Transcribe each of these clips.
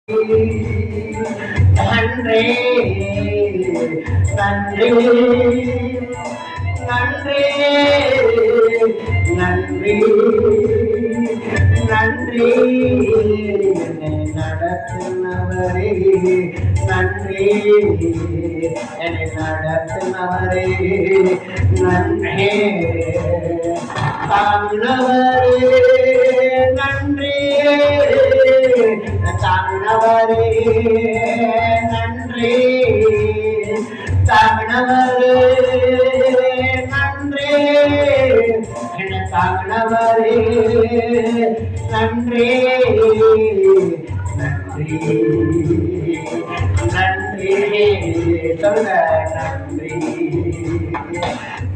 நன்றே நன்றே நன்றே நன்றே நன்றே என்னை நடத்தினவரே நன்றே என்னை நடத்தினவரே நன்றே தாழ்ந்தவரே நன்றே தாழ்ந்தவரே நன்றே தாழ்ந்தவரே நன்றே என தாழ்ந்தவரே நன்றே நன்றி நன்றி சொல்ல நன்றி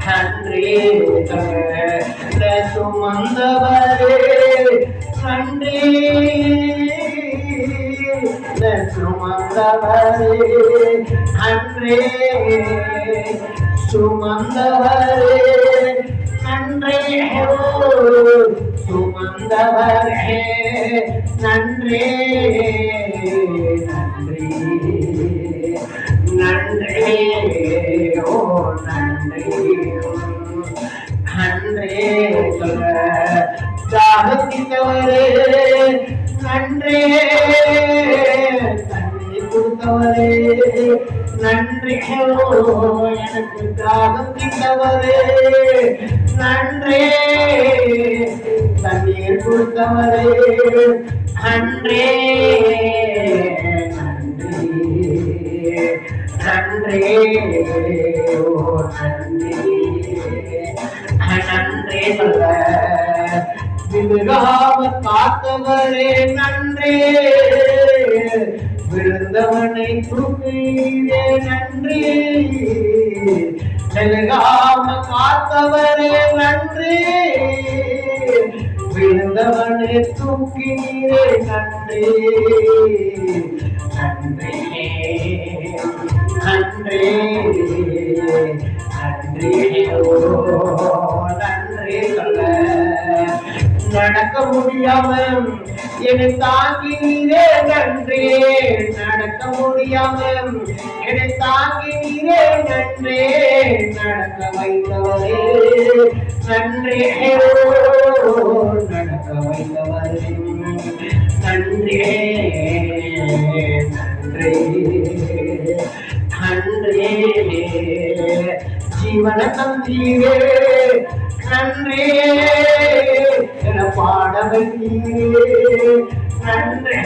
நன்றி சொல்ல சுமந்தவரே நன்றி சுமந்தவரே நன்றே சுமந்தவரே நன்றே சுமந்தவரே நன்றே நன்றி நன்றே ஓ நன்றி நன்றே சொல்ல தாகத்தினவரே நன்றே தண்ணி கொடுத்தவரே நன்றி எனக்கு தாகம் தந்தவரே நன்றே தண்ணீர் கொடுத்தவரே நன்றே நன்றி நன்றே ஓ நன்றி நன்றே சொல்ல விழுகாம காத்தவரே நன்றே விழுந்தவனை தூக்கியே நன்றி விழுகாம காத்தவரே நன்றி விழுந்தவனை தூக்கியே நன்றி நன்றி நன்றி நன்றி ஓ நன்றி சொல்ல நடக்க முடியாம என்னை தாங்கினீரே நன்றே நடக்க முடியாம என்னை தாங்கினீரே நன்றே நடக்க வைத்தவரே நன்றே நடக்க வைத்தவரே நன்றே நன்றே நன்றே ஜீவன தந்தீரே நன்றே பாட வைத்தீரே நன்றே